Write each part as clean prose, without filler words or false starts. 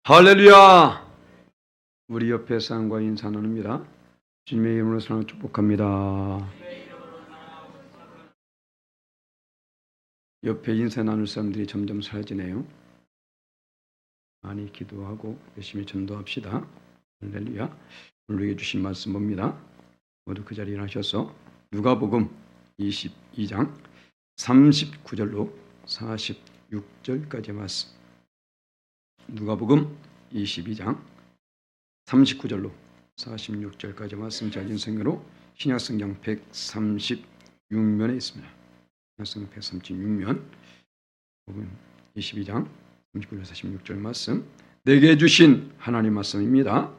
할렐루야! 우리 옆에 사람과 인사 나눕니다. 주님의 이름으로 사랑을 축복합니다. 옆에 인사 나눌 사람들이 점점 사라지네요. 많이 기도하고 열심히 전도합시다. 할렐루야! 오늘 주신 말씀 봅니다. 모두 그 자리에 일어나셔서 누가복음 22장 39절로 46절까지 말씀. 누가복음 22장 39절로 46절까지 말씀 잘 인생으로 신약성경 136면에 있습니다. 신약성경 136면 복음 22장 39절로 46절 말씀 내게 주신 하나님 말씀입니다.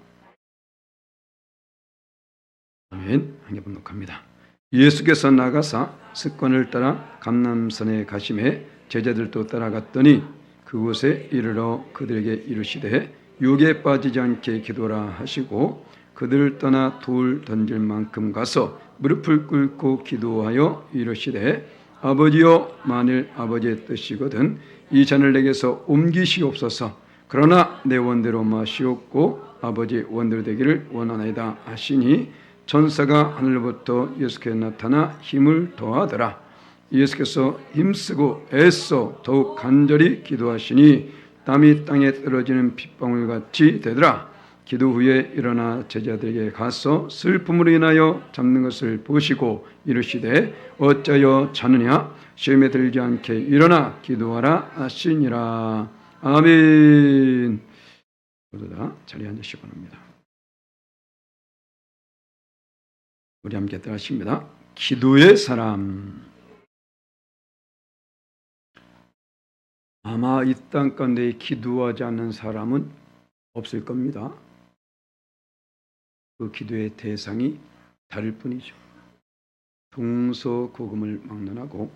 아멘. 한개 번독합니다. 예수께서 나가사 습관을 따라 감람산에 가심에 제자들도 따라갔더니 그곳에 이르러 그들에게 이르시되 유혹에 빠지지 않게 기도라 하시고 그들을 떠나 돌 던질 만큼 가서 무릎을 꿇고 기도하여 이르시되 아버지여 만일 아버지의 뜻이거든 이 잔을 내게서 옮기시옵소서. 그러나 내 원대로 마시옵고 아버지 원대로 되기를 원하나이다 하시니 천사가 하늘로부터 예수께 나타나 힘을 더하더라. 예수께서 힘쓰고 애써 더욱 간절히 기도하시니 땀이 땅에 떨어지는 핏방울같이 되더라. 기도 후에 일어나 제자들에게 가서 슬픔으로 인하여 잠든 것을 보시고 이르시되 어찌하여 자느냐 시험에 들지 않게 일어나 기도하라 하시니라. 아멘. 모두 다 자리에 앉으시기 바랍니다. 우리 함께 따라하십니다. 기도의 사람. 아마 이 땅 가운데 기도하지 않는 사람은 없을 겁니다. 그 기도의 대상이 다를 뿐이죠. 동서고금을 막론하고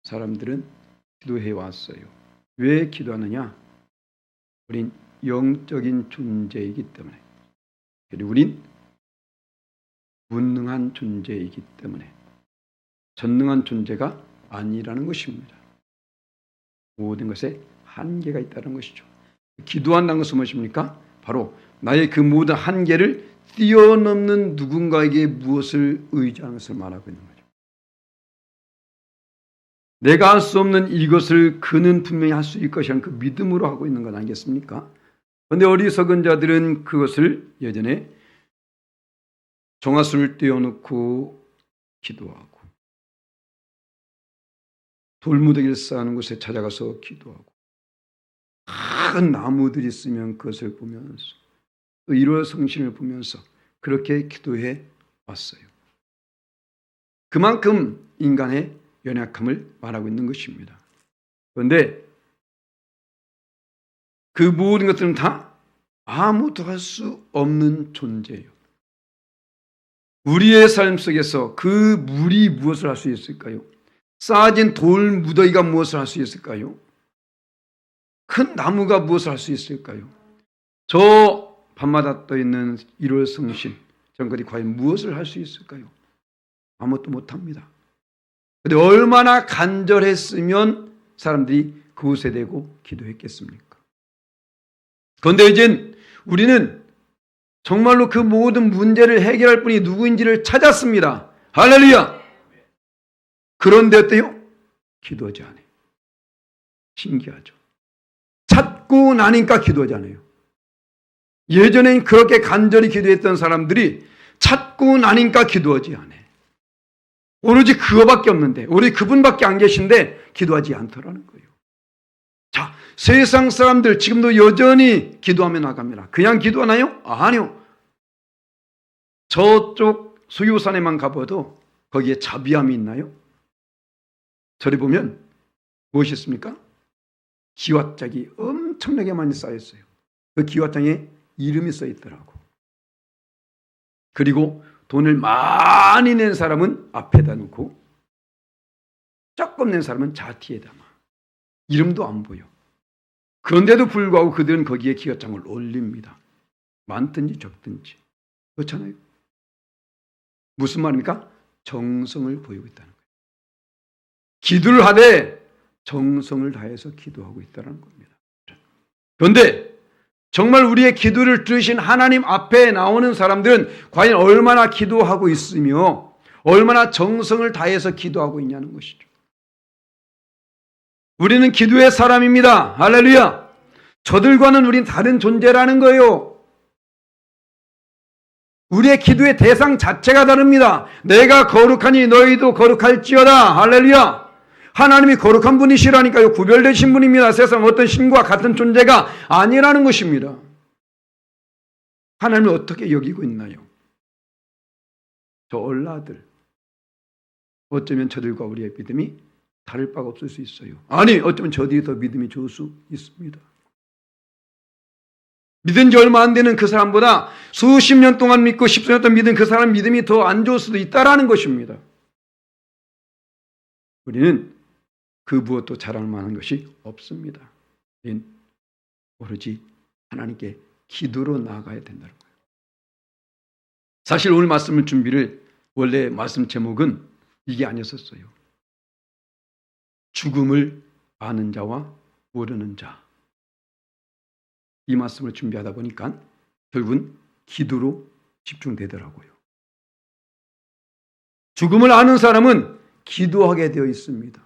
사람들은 기도해 왔어요. 왜 기도하느냐? 우린 영적인 존재이기 때문에, 그리고 우린 무능한 존재이기 때문에, 전능한 존재가 아니라는 것입니다. 모든 것에 한계가 있다는 것이죠. 기도한다는 것은 무엇입니까? 바로 나의 그 모든 한계를 뛰어넘는 누군가에게 무엇을 의지하는 것을 말하고 있는 거죠. 내가 할 수 없는 이것을 그는 분명히 할 수 있을 것이라는 그 믿음으로 하고 있는 것 아니겠습니까? 그런데 어리석은 자들은 그것을 예전에 정화수를 떼어놓고 기도하고 돌무더기를 쌓는 곳에 찾아가서 기도하고 큰 나무들이 있으면 그것을 보면서 또 일월성신을 보면서 그렇게 기도해 왔어요. 그만큼 인간의 연약함을 말하고 있는 것입니다. 그런데 그 모든 것들은 다 아무것도 할 수 없는 존재예요. 우리의 삶 속에서 그 물이 무엇을 할 수 있을까요? 쌓아진 돌 무더기가 무엇을 할 수 있을까요? 큰 나무가 무엇을 할 수 있을까요? 저 밤마다 떠있는 일월성신 저런 것이 과연 무엇을 할 수 있을까요? 아무것도 못합니다. 그런데 얼마나 간절했으면 사람들이 그곳에 대고 기도했겠습니까? 그런데 이젠 우리는 정말로 그 모든 문제를 해결할 분이 누구인지를 찾았습니다. 할렐루야! 그런데 어때요? 기도하지 않아요. 신기하죠. 찾고 나니까 기도하지 않아요. 예전엔 그렇게 간절히 기도했던 사람들이 찾고 나니까 기도하지 않아요. 오로지 그거밖에 없는데, 오로지 그분밖에 안 계신데 기도하지 않더라는 거예요. 자, 세상 사람들 지금도 여전히 기도하며 나갑니다. 그냥 기도하나요? 아니요. 저쪽 수요산에만 가봐도 거기에 자비함이 있나요? 저리 보면 무엇이 있습니까? 기와장이 엄청나게 많이 쌓였어요. 그 기와장에 이름이 써 있더라고. 그리고 돈을 많이 낸 사람은 앞에다 놓고 조금 낸 사람은 자티에 담아. 이름도 안 보여. 그런데도 불구하고 그들은 거기에 기와장을 올립니다. 많든지 적든지. 그렇잖아요. 무슨 말입니까? 정성을 보이고 있다는 거예요. 기도를 하되 정성을 다해서 기도하고 있다는 겁니다. 그런데 정말 우리의 기도를 들으신 하나님 앞에 나오는 사람들은 과연 얼마나 기도하고 있으며 얼마나 정성을 다해서 기도하고 있냐는 것이죠. 우리는 기도의 사람입니다. 할렐루야. 저들과는 우린 다른 존재라는 거예요. 우리의 기도의 대상 자체가 다릅니다. 내가 거룩하니 너희도 거룩할지어다. 할렐루야. 하나님이 거룩한 분이시라니까요. 구별되신 분입니다. 세상 어떤 신과 같은 존재가 아니라는 것입니다. 하나님을 어떻게 여기고 있나요? 저 얼라들. 어쩌면 저들과 우리의 믿음이 다를 바가 없을 수 있어요. 아니, 어쩌면 저들이 더 믿음이 좋을 수 있습니다. 믿은 지 얼마 안 되는 그 사람보다 수십 년 동안 믿고 십수년 동안 믿은 그 사람 믿음이 더 안 좋을 수도 있다라는 것입니다. 우리는 그 무엇도 자랑할 만한 것이 없습니다. 우리는 오로지 하나님께 기도로 나아가야 된다는 거예요. 사실 오늘 말씀을 준비를 원래 말씀 제목은 이게 아니었었어요. 죽음을 아는 자와 모르는 자. 이 말씀을 준비하다 보니까 결국은 기도로 집중되더라고요. 죽음을 아는 사람은 기도하게 되어 있습니다.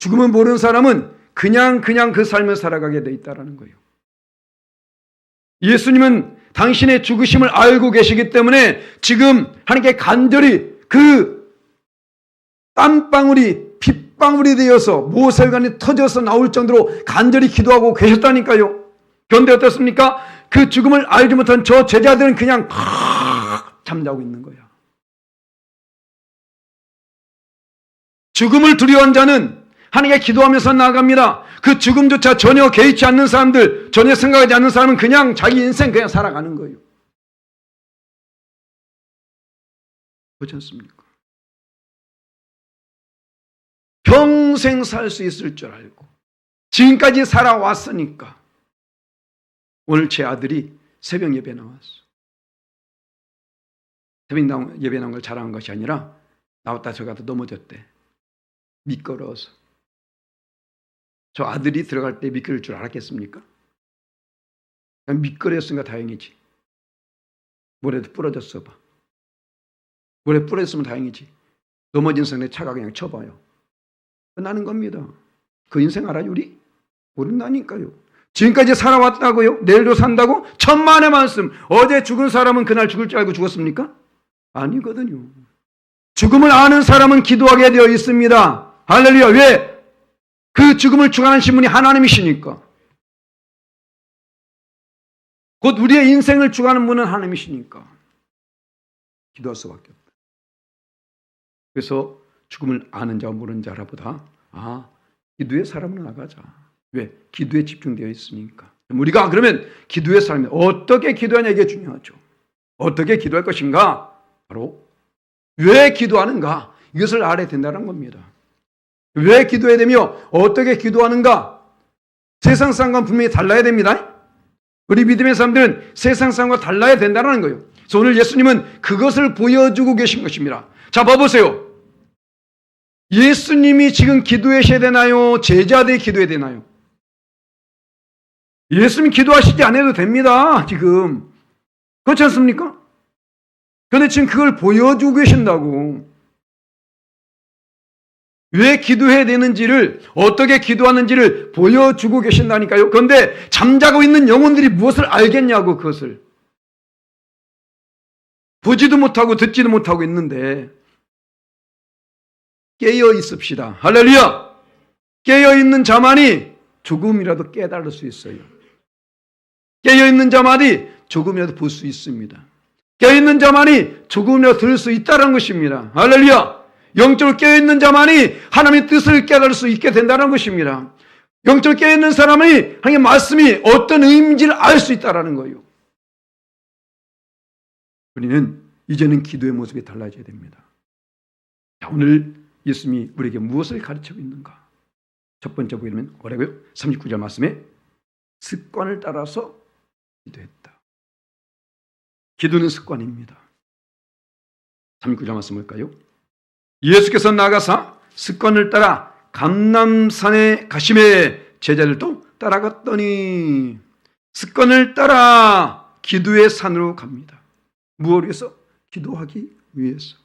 죽음을 모르는 사람은 그냥 그 삶을 살아가게 되어 있다는 거예요. 예수님은 당신의 죽으심을 알고 계시기 때문에 지금 하나님께 간절히 그 땀방울이 핏방울이 되어서 모세혈관이 터져서 나올 정도로 간절히 기도하고 계셨다니까요. 그런데 어떻습니까? 그 죽음을 알지 못한 저 제자들은 그냥 잠자고 있는 거야. 죽음을 두려워한 자는 하나님께 기도하면서 나아갑니다. 그 죽음조차 전혀 개의치 않는 사람들, 전혀 생각하지 않는 사람은 그냥 자기 인생 그냥 살아가는 거예요. 그렇지 않습니까? 평생 살 수 있을 줄 알고 지금까지 살아왔으니까 오늘 제 아들이 새벽 예배 나왔어. 새벽 예배 나온 걸 자랑한 것이 아니라 나왔다 저가다 넘어졌대. 미끄러워서. 저 아들이 들어갈 때 미끄러울 줄 알았겠습니까? 그냥 미끄러웠으니까 다행이지. 모래도 부러졌어 봐. 모래 부러졌으면 다행이지. 넘어진 성에 차가 그냥 쳐봐요. 끝나는 겁니다. 그 인생 알아요 우리? 모른다니까요. 지금까지 살아왔다고요? 내일도 산다고? 천만의 말씀. 어제 죽은 사람은 그날 죽을 줄 알고 죽었습니까? 아니거든요. 죽음을 아는 사람은 기도하게 되어 있습니다. 할렐루야. 왜? 그 죽음을 주관하신 분이 하나님이시니까. 곧 우리의 인생을 주관하는 분은 하나님이시니까. 기도할 수밖에 없다. 그래서 죽음을 아는 자와 모르는 자라보다 기도의 사람으로 나가자. 왜? 기도에 집중되어 있으니까. 우리가 그러면 기도의 사람이 어떻게 기도하냐 이게 중요하죠. 어떻게 기도할 것인가? 바로 왜 기도하는가? 이것을 알아야 된다는 겁니다. 왜 기도해야 되며 어떻게 기도하는가? 세상 사람과는 분명히 달라야 됩니다. 우리 믿음의 사람들은 세상 사람과 달라야 된다는 거예요. 그래서 오늘 예수님은 그것을 보여주고 계신 것입니다. 자, 봐보세요. 예수님이 지금 기도하셔야 되나요? 제자들이 기도해야 되나요? 예수님 기도하시지 않아도 됩니다. 지금. 그렇지 않습니까? 그런데 지금 그걸 보여주고 계신다고. 왜 기도해야 되는지를, 어떻게 기도하는지를 보여주고 계신다니까요. 그런데 잠자고 있는 영혼들이 무엇을 알겠냐고, 그것을. 보지도 못하고 듣지도 못하고 있는데 깨어 있읍시다. 할렐루야! 깨어 있는 자만이 조금이라도 깨달을 수 있어요. 깨어 있는 자만이 조금이라도 볼 수 있습니다. 깨어 있는 자만이 조금이라도 들을 수 있다는 것입니다. 할렐루야! 영적으로 깨어 있는 자만이 하나님의 뜻을 깨달을 수 있게 된다는 것입니다. 영적으로 깨어 있는 사람이 하나님의 말씀이 어떤 의미인지를 알 수 있다는 거예요. 우리는 이제는 기도의 모습이 달라져야 됩니다. 자, 오늘 예수님이 우리에게 무엇을 가르치고 있는가? 첫 번째 보이면 뭐라고요? 39절 말씀에 습관을 따라서 기도했다. 기도는 습관입니다. 39절 말씀 볼까요? 예수께서 나가사 습관을 따라 감람산에 가심에 제자들도 따라갔더니 습관을 따라 기도의 산으로 갑니다. 무엇을 위해서? 기도하기 위해서.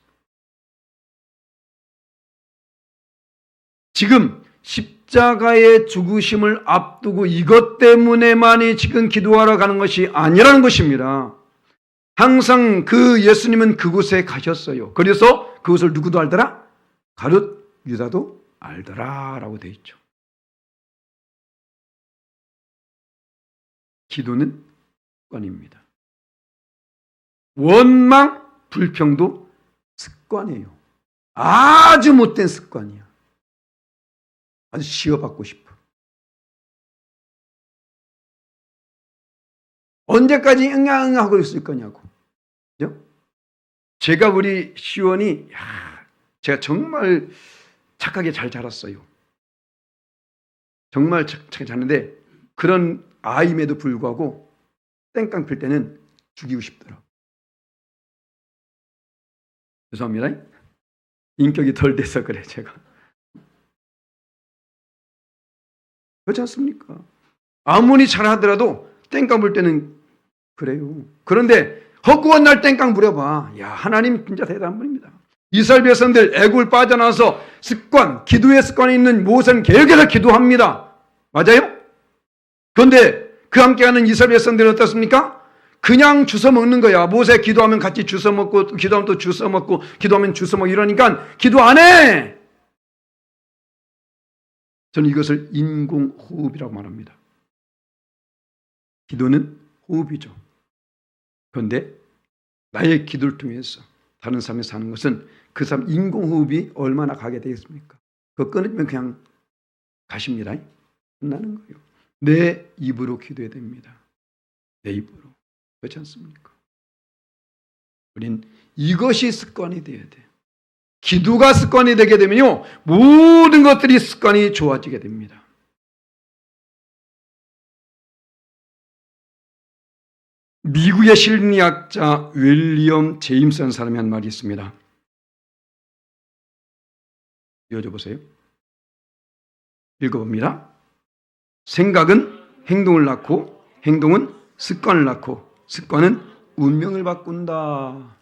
지금 십자가의 죽으심을 앞두고 이것 때문에만이 지금 기도하러 가는 것이 아니라는 것입니다. 항상 그 예수님은 그곳에 가셨어요. 그래서 그것을 누구도 알더라? 가룟 유다도 알더라 라고 되어 있죠. 기도는 습관입니다. 원망, 불평도 습관이에요. 아주 못된 습관이야. 아주 시험받고 싶어. 언제까지 응아응아 하고 있을 거냐고. 그죠? 제가 우리 시원이 제가 정말 착하게 잘 자랐어요. 정말 착하게 자랐는데 그런 아임에도 불구하고 땡깡 필 때는 죽이고 싶더라고요. 죄송합니다. 인격이 덜 돼서 그래 제가. 그렇지 않습니까? 아무리 잘하더라도 땡깡 불 때는 그래요. 그런데 헛구원 날 땡깡 부려봐. 야, 하나님 진짜 대단한 분입니다. 이스라엘 백성들 애굽을 빠져나와서 습관, 기도의 습관이 있는 모세는 계속해서 기도합니다. 맞아요? 그런데 그 함께하는 이스라엘 백성들은 어떻습니까? 그냥 주워 먹는 거야. 모세 기도하면 같이 주워 먹고, 기도하면 또 주워 먹고, 기도하면 주워 먹고 이러니까 기도 안 해! 저는 이것을 인공호흡이라고 말합니다. 기도는 호흡이죠. 그런데 나의 기도를 통해서 다른 사람이 사는 것은 그 사람 인공호흡이 얼마나 가게 되겠습니까? 그거 끊으면 그냥 가십니다. 끝나는 거예요. 내 입으로 기도해야 됩니다. 내 입으로. 그렇지 않습니까? 우린 이것이 습관이 되어야 돼요. 기도가 습관이 되게 되면요, 모든 것들이 습관이 좋아지게 됩니다. 미국의 심리학자 윌리엄 제임스라는 사람이 한 말이 있습니다. 읽어보세요. 읽어봅니다. 생각은 행동을 낳고, 행동은 습관을 낳고, 습관은 운명을 바꾼다.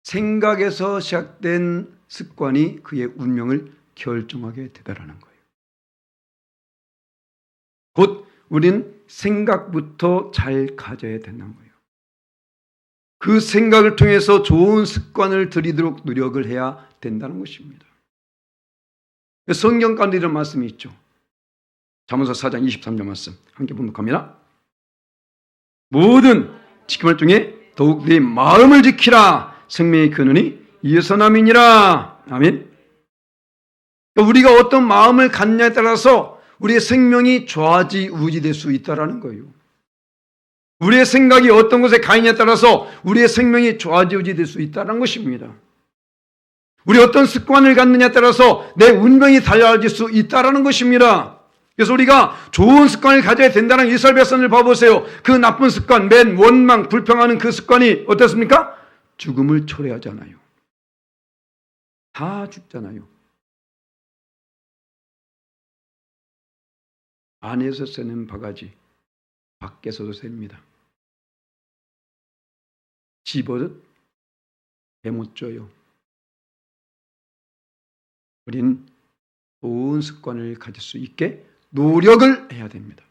생각에서 시작된 습관이 그의 운명을 결정하게 되더라는 거예요. 곧 우리는 생각부터 잘 가져야 된다는 거예요. 그 생각을 통해서 좋은 습관을 들이도록 노력을 해야 된다는 것입니다. 성경 가운데 이런 말씀이 있죠. 잠언서 4장 23절 말씀 함께 봉독합니다. 모든 지킴을 중에 더욱 네 마음을 지키라. 생명의 근원이 이에서 남이니라. 아멘. 우리가 어떤 마음을 갖냐에 따라서 우리의 생명이 좌지우지될 수 있다는 거예요. 우리의 생각이 어떤 곳에 가 있냐에 따라서 우리의 생명이 좌지우지될 수 있다는 것입니다. 우리 어떤 습관을 갖느냐에 따라서 내 운명이 달라질 수 있다는 것입니다. 그래서 우리가 좋은 습관을 가져야 된다는 이스라엘 백성을 봐보세요. 그 나쁜 습관, 맨 원망, 불평하는 그 습관이 어떻습니까? 죽음을 초래하잖아요. 다 죽잖아요. 안에서 새는 바가지, 밖에서도 셉니다. 집어도 배 못 줘요. 우린 좋은 습관을 가질 수 있게 노력을 해야 됩니다.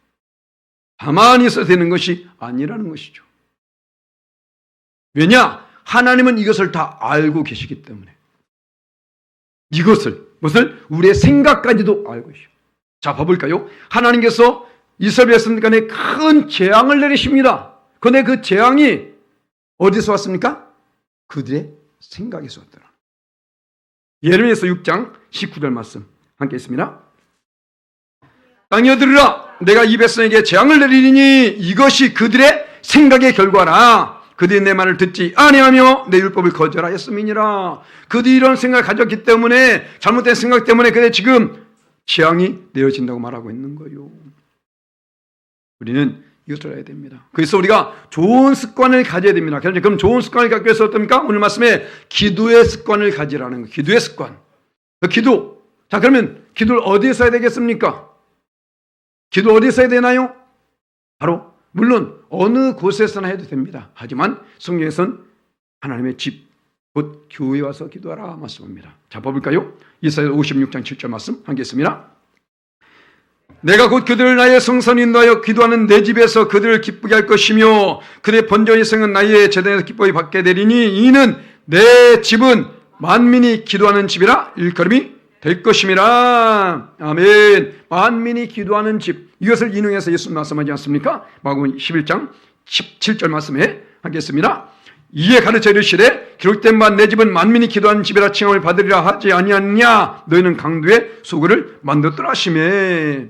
가만히 있어야 되는 것이 아니라는 것이죠. 왜냐? 하나님은 이것을 다 알고 계시기 때문에. 이것을, 무엇을? 우리의 생각까지도 알고 계시죠. 자, 봐볼까요? 하나님께서 이스라엘 백성 간에 큰 재앙을 내리십니다. 그런데 그 재앙이 어디서 왔습니까? 그들의 생각에서 왔더라. 예레미야서 6장 19절 말씀 함께 있습니다. 땅이여 들으라. 내가 이 백성에게 재앙을 내리니 이것이 그들의 생각의 결과라. 그들이 내 말을 듣지 아니하며 내 율법을 거절하였음이니라. 그들이 이런 생각을 가졌기 때문에, 잘못된 생각 때문에 그들이 지금 재앙이 내려진다고 말하고 있는 거예요. 우리는 이것을 알아야 됩니다. 그래서 우리가 좋은 습관을 가져야 됩니다. 그럼 좋은 습관을 갖기 위해서 어떻습니까? 오늘 말씀에 기도의 습관을 가지라는 거예요. 기도의 습관. 기도. 자, 그러면 기도를 어디에 써야 되겠습니까? 기도 어디에 써야 되나요? 바로 물론 어느 곳에서나 해도 됩니다. 하지만 성경에서는 하나님의 집, 곧 교회에 와서 기도하라 말씀합니다. 자, 봐볼까요? 이사야 56장 7절 말씀 함께 있습니다. 내가 곧 그들을 나의 성산 인도하여 기도하는 내 집에서 그들을 기쁘게 할 것이며 그들의 번전의 생은 나의 제단에서 기뻐히 받게 되리니 이는 내 집은 만민이 기도하는 집이라 일컬음이 될 것임이라. 아멘. 만민이 기도하는 집, 이것을 인용해서 예수님 말씀하지 않습니까? 마가복음 11장 17절 말씀에 하겠습니다. 이에 가르쳐 이르시되 기록된 바 내 집은 만민이 기도하는 집이라 칭함을 받으리라 하지 아니하느냐. 너희는 강도의 소굴을 만들었더라 하시매.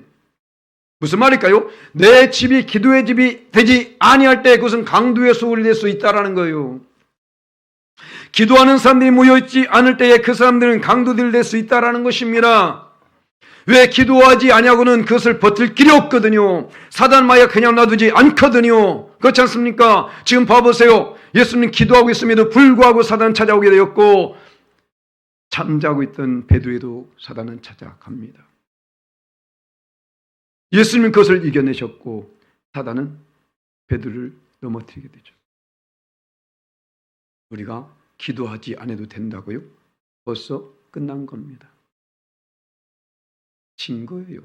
무슨 말일까요? 내 집이 기도의 집이 되지 아니할 때 그것은 강도의 소굴이 될 수 있다라는 거예요. 기도하는 사람들이 모여있지 않을 때에 그 사람들은 강도들이 될 수 있다라는 것입니다. 왜 기도하지 아니하고는 그것을 버틸 길이 없거든요. 사단 마귀가 그냥 놔두지 않거든요. 그렇지 않습니까? 지금 봐보세요. 예수님 기도하고 있음에도 불구하고 사단은 찾아오게 되었고 잠자고 있던 베드로에도 사단은 찾아갑니다. 예수님은 그것을 이겨내셨고 사단은 베드로를 넘어뜨리게 되죠. 우리가 기도하지 않아도 된다고요? 벌써 끝난 겁니다. 진 거예요.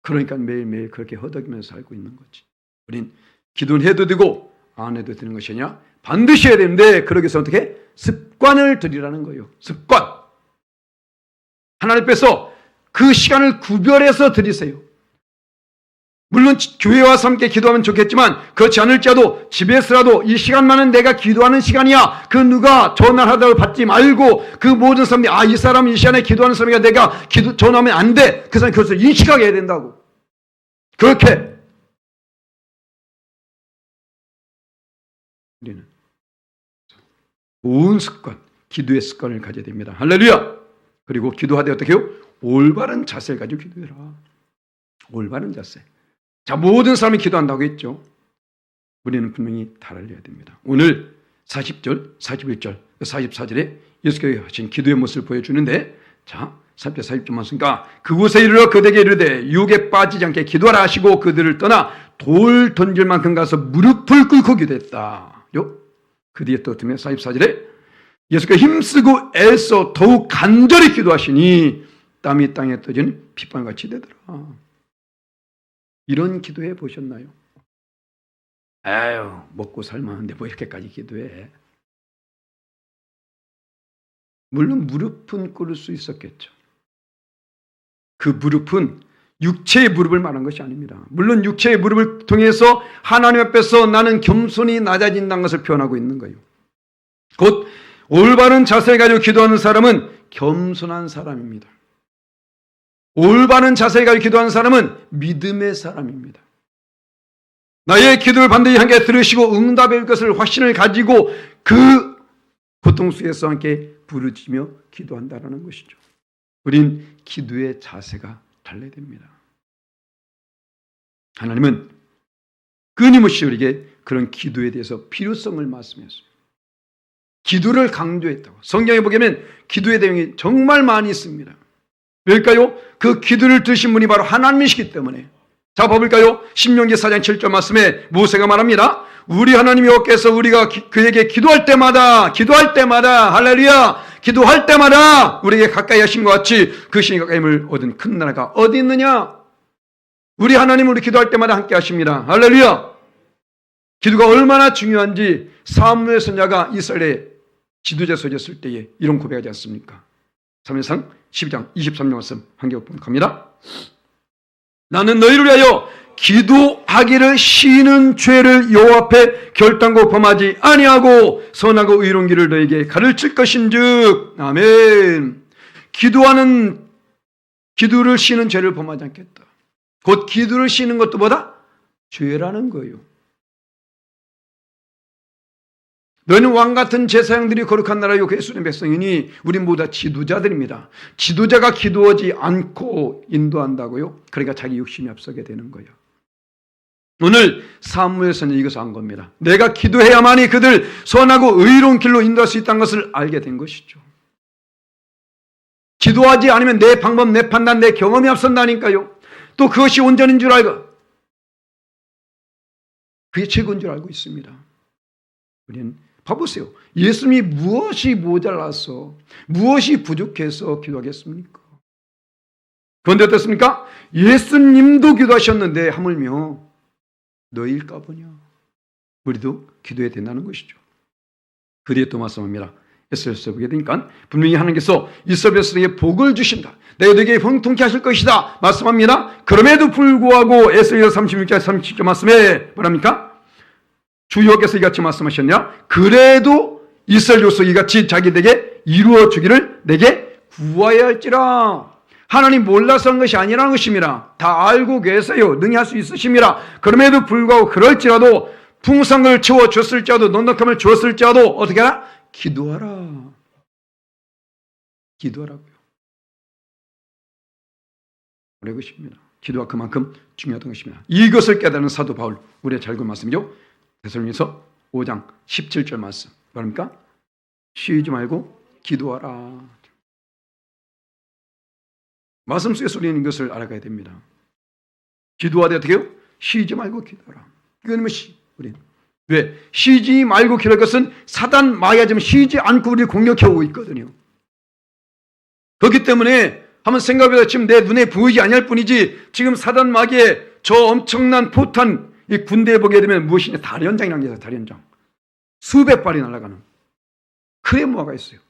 그러니까 매일매일 그렇게 허덕이면서 살고 있는 거지. 우린 기도는 해도 되고 안 해도 되는 것이 아니라 반드시 해야 되는데 그러기 위해서 어떻게? 습관을 들이라는 거예요. 습관. 하나님께서 그 시간을 구별해서 드리세요. 물론 교회 와서 함께 기도하면 좋겠지만 그렇지 않을지라도 집에서라도 이 시간만은 내가 기도하는 시간이야. 그 누가 전화하다고 받지 말고 그 모든 사람들이 이 사람은 이 시간에 기도하는 사람이야. 내가 전화하면 안 돼. 그 사람이 그것을 인식하게 해야 된다고. 그렇게 우리는 좋은 습관, 기도의 습관을 가져야 됩니다. 할렐루야. 그리고 기도하되 어떻게 해요? 올바른 자세를 가지고 기도해라. 올바른 자세. 자, 모든 사람이 기도한다고 했죠. 우리는 분명히 달라야 됩니다. 오늘 40절, 41절, 44절에 예수께서 하신 기도의 모습을 보여주는데, 자, 40절, 40절 말씀이니까 그곳에 이르러 그들에게 이르되 유혹에 빠지지 않게 기도하라 하시고 그들을 떠나 돌 던질 만큼 가서 무릎을 꿇고 기도했다. 그 뒤에 또 44절에 예수께서 힘쓰고 애써 더욱 간절히 기도하시니 땀이 땅에 떨어진 핏방울같이 되더라. 이런 기도해 보셨나요? 아유, 먹고 살만한데 뭐 이렇게까지 기도해. 물론 무릎은 꿇을 수 있었겠죠. 그 무릎은 육체의 무릎을 말한 것이 아닙니다. 물론 육체의 무릎을 통해서 하나님 앞에서 나는 겸손히 낮아진다는 것을 표현하고 있는 거예요. 곧 올바른 자세를 가지고 기도하는 사람은 겸손한 사람입니다. 올바른 자세를 가지고 기도하는 사람은 믿음의 사람입니다. 나의 기도를 반드시 함께 들으시고 응답할 것을 확신을 가지고 그 고통 속에서 함께 부르짖으며 기도한다는 것이죠. 우린 기도의 자세가 달라야 됩니다. 하나님은 끊임없이 우리에게 그런 기도에 대해서 필요성을 말씀했어요. 기도를 강조했다고. 성경에 보면 기도의 내용이 정말 많이 있습니다. 왜일까요? 그 기도를 들으신 분이 바로 하나님이시기 때문에. 자, 봐볼까요? 신명기 4장 7절 말씀에 모세가 말합니다. 우리 하나님 여호와께서 우리가 그에게 기도할 때마다 할렐루야, 기도할 때마다 우리에게 가까이 하신 것 같이 그 신이 가까이임을 얻은 큰 나라가 어디 있느냐? 우리 하나님 우리 기도할 때마다 함께 하십니다. 할렐루야. 기도가 얼마나 중요한지 사무엘 선지자가 이스라엘에 지도자 서졌을 때에 이런 고백하지 않습니까? 사무엘상 12장 23절 말씀 한 개 갑니다. 나는 너희를 위하여 기도하기를 쉬는 죄를 여호와 앞에 결단코 범하지 아니하고 선하고 의로운 길을 너에게 가르칠 것인즉. 아멘. 기도를 쉬는 죄를 범하지 않겠다. 곧 기도를 쉬는 것도 보다 죄라는 거예요. 너희는 왕같은 제사장들이 거룩한 나라요 그 예수님의 백성이니 우리 모두 다 지도자들입니다. 지도자가 기도하지 않고 인도한다고요? 그러니까 자기 욕심이 앞서게 되는 거예요. 오늘 사무엘서는 이것을 한 겁니다. 내가 기도해야만이 그들 선하고 의로운 길로 인도할 수 있다는 것을 알게 된 것이죠. 기도하지 않으면 내 방법, 내 판단, 내 경험이 앞선다니까요. 또 그것이 온전인 줄 알고 그게 최고인 줄 알고 있습니다. 우리는 봐보세요. 예수님이 무엇이 모자라서 무엇이 부족해서 기도하겠습니까? 그런데 어떻습니까? 예수님도 기도하셨는데 하물며 너희일까 보냐. 우리도 기도해야 된다는 것이죠. 그 뒤에 또 말씀합니다. 에스겔서 보게 되니까 분명히 하나님께서 이스라엘 백성에게 복을 주신다. 내가 너에게 형통케 하실 것이다 말씀합니다. 그럼에도 불구하고 에스겔 36절 37절 말씀에 뭐랍니까? 주 여호와께서 이같이 말씀하셨냐? 그래도 이스라엘 족속 이같이 자기에게 이루어 주기를 내게 구하여야 할지라. 하나님 몰라서 한 것이 아니라는 것입니다. 다 알고 계세요. 능히 할 수 있으십니다. 그럼에도 불구하고 그럴지라도 풍성을 채워줬을지라도 넉넉함을 주었을지라도 어떻게 하라? 기도하라. 기도하라고요. 그래 것입니다. 기도가 그만큼 중요하던 것입니다. 이것을 깨달은 사도 바울, 우리의 잘 읽은 말씀이죠. 데살로니가서 5장 17절 말씀. 뭐랍니까? 쉬지 말고 기도하라. 말씀 속에서 우리는 이것을 알아가야 됩니다. 기도하되 어떻게 해요? 쉬지 말고 기도하라. 이거는 우리는 왜? 쉬지 말고 기도할 것은 사단 마귀가 지금 쉬지 않고 우리를 공격해오고 있거든요. 그렇기 때문에 한번 생각해보자. 지금 내 눈에 보이지 아니할 뿐이지 지금 사단 마귀의 저 엄청난 포탄 이 군대에 보게 되면 무엇이냐? 달연장이라는 게 있어요. 달연장. 수백 발이 날아가는 크레모아가 있어요.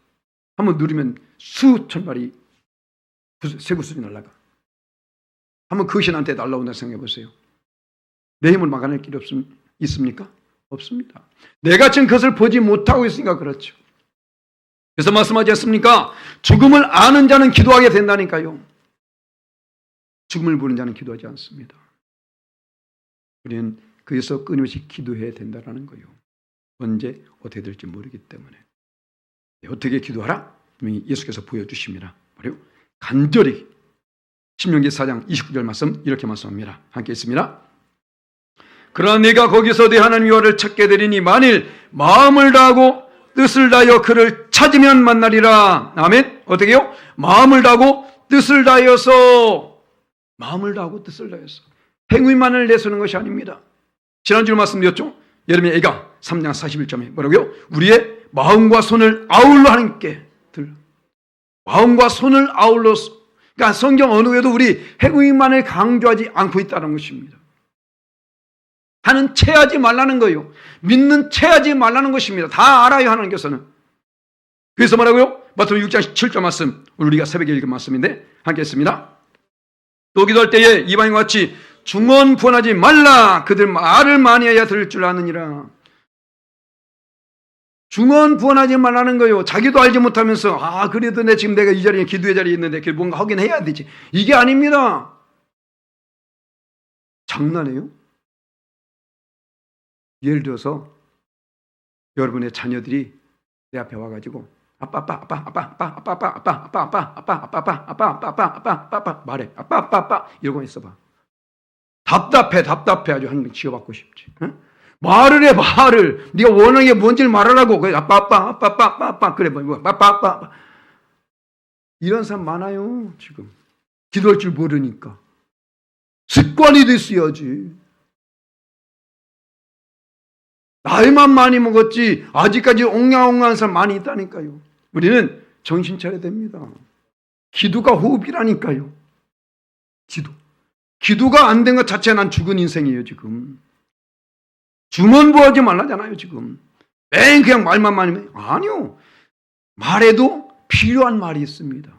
한번 누르면 수천 발이 세구수이 날아가. 한번 그 신한테 날아온다 생각해 보세요. 내 힘을 막아낼 길이 있습니까? 없습니다. 내가 지금 그것을 보지 못하고 있으니까 그렇죠. 그래서 말씀하지 않습니까? 죽음을 아는 자는 기도하게 된다니까요. 죽음을 모르는 자는 기도하지 않습니다. 우리는 그래서 끊임없이 기도해야 된다는 거예요. 언제 어떻게 될지 모르기 때문에. 어떻게 기도하라? 분명히 예수께서 보여주십니다. 바로 간절히 신명기 4장 29절 말씀 이렇게 말씀합니다. 함께 있습니다. 그러나 내가 거기서 내 하나님 여호와를 찾게 되리니 만일 마음을 다하고 뜻을 다하여 그를 찾으면 만나리라. 아멘. 어떻게 해요? 마음을 다하고 뜻을 다하여서 행위만을 내세우는 것이 아닙니다. 지난주에 말씀드렸죠. 예레미야 3장 41절에 뭐라고요? 우리의 마음과 손을 아울러 하나님께 마음과 손을 아울러서. 그러니까 성경 어느 에도 우리 행위만을 강조하지 않고 있다는 것입니다. 하는 체하지 말라는 거예요. 믿는 체하지 말라는 것입니다. 다 알아요, 하나님께서는. 그래서 뭐라고요? 마태복음 6장 7절 말씀, 우리가 새벽에 읽은 말씀인데 함께 했습니다. 또 기도할 때에 이방인과 같이 중언부언하지 말라. 그들 말을 많이 해야 들을 줄 아느니라. 중언부언하지 말라는 거예요. 자기도 알지 못하면서 그래도 지금 내가 이 자리에 기도의 자리에 있는데 뭔가 하긴 해야 되지. 이게 아닙니다. 장난해요? 예를 들어서 여러분의 자녀들이 내 앞에 와가지고 아빠 말해. 아빠 이러고 있어봐. 답답해 아주 한 명 지어받고 싶지. 응? 말을 해. 네가 원하는 게 뭔지를 말하라고. 아빠 그래 뭐 아빠 이런 사람 많아요. 지금 기도할 줄 모르니까 습관이 됐어야지. 나이만 많이 먹었지 아직까지 옹냥옹냥한 사람 많이 있다니까요. 우리는 정신 차려야 됩니다. 기도가 호흡이라니까요. 기도가 안 된 것 자체가 난 죽은 인생이에요. 지금 중언부언하지 말라잖아요. 지금 맨 그냥 말만 많이 아니요. 말에도 필요한 말이 있습니다.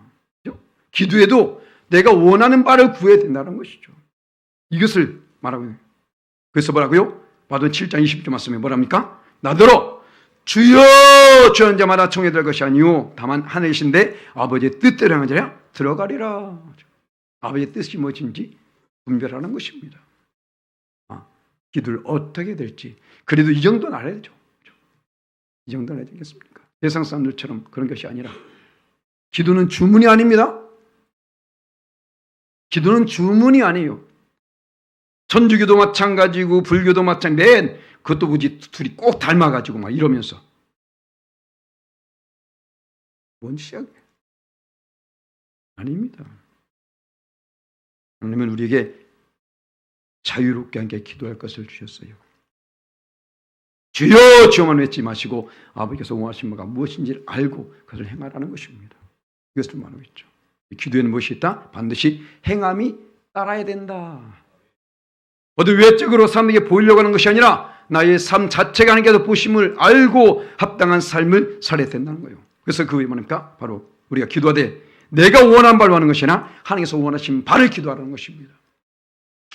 그렇죠? 기도에도 내가 원하는 바를 구해야 된다는 것이죠. 이것을 말하고 있는. 그래서 뭐라고요? 마태복음 7장 20절 말씀에 뭐랍니까? 나더러 주여 주여 자마다 청해될 것이 아니오 다만 하늘에 계신데 아버지의 뜻대로 행하는 자라 들어가리라. 아버지의 뜻이 무엇인지 분별하는 것입니다. 기도를 어떻게 될지 그래도 이 정도는 알아야죠. 이 정도는 해야 되겠습니까? 세상 사람들처럼 그런 것이 아니라 기도는 주문이 아닙니다. 기도는 주문이 아니에요. 천주교도 마찬가지고 불교도 마찬가지고 그것도 뭐지 둘이 꼭 닮아가지고 막 이러면서 뭔 시작이에요? 아닙니다. 하나님은 우리에게 자유롭게 함께 기도할 것을 주셨어요. 주여 주여만 외치지 마시고 아버지께서 원하시는 바가 무엇인지를 알고 그것을 행하라는 것입니다. 이것을 말하고 있죠. 기도에는 무엇이 있다? 반드시 행함이 따라야 된다. 모두 외적으로 사람에게 보이려고 하는 것이 아니라 나의 삶 자체가 하나님께서 보심을 알고 합당한 삶을 살아야 된다는 거예요. 그래서 그게 뭐입니까? 바로 우리가 기도하되 내가 원하는 바를 하는 것이 아니라 하나님께서 원하시는 바를 기도하라는 것입니다.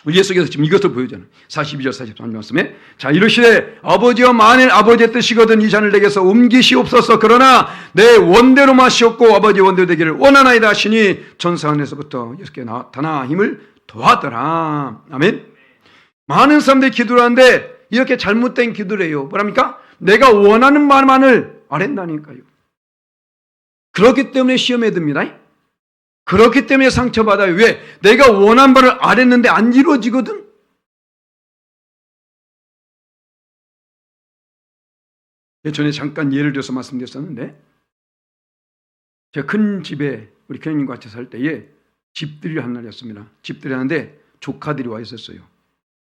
우리 예수께서 지금 이것을 보여주는 42절 43절 말씀에 자 이르시되 아버지와 만일 아버지의 뜻이거든 이 잔을 내게서 옮기시옵소서. 그러나 내 원대로 마시옵고 아버지 원대로 되기를 원하나이다 하시니 천사 안에서부터 예수께 나타나 힘을 더하더라. 아멘. 많은 사람들이 기도를 하는데 이렇게 잘못된 기도를 해요. 뭐랍니까? 내가 원하는 말만을 아랜다니까요. 그렇기 때문에 시험에 듭니다. 그렇기 때문에 상처받아요. 왜? 내가 원한 바를 아랬는데 안 이루어지거든. 전에 잠깐 예를 들어서 말씀드렸었는데 제가 큰 집에 우리 교수님과 같이 살 때에 집들이를 한 날이었습니다. 집들이 하는데 조카들이 와 있었어요.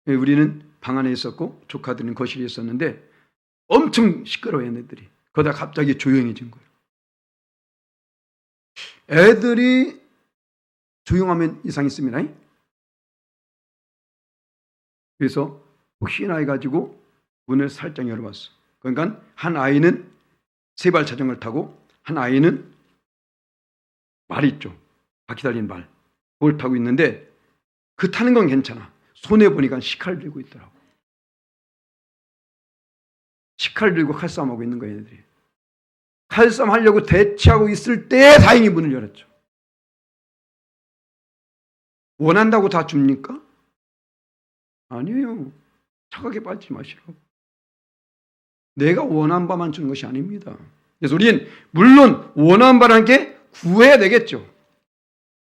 우리는 방 안에 있었고 조카들은 거실에 있었는데 엄청 시끄러워요. 애들이. 그러다 갑자기 조용해진 거예요. 애들이 조용하면 이상이 있습니다. 그래서 혹시나 해가지고 문을 살짝 열어봤어. 그러니까 한 아이는 세발 자전거를 타고 한 아이는 말 있죠. 바퀴 달린 말. 그걸 타고 있는데 그 타는 건 괜찮아. 손에 보니까 식칼 들고 있더라고. 식칼 들고 칼싸움하고 있는 거예요. 애들이. 칼싸움 하려고 대치하고 있을 때 다행히 문을 열었죠. 원한다고 다 줍니까? 아니에요. 착하게 빠지지 마시라고. 내가 원한 바만 주는 것이 아닙니다. 그래서 우리는 물론 원한 바를 함께 구해야 되겠죠.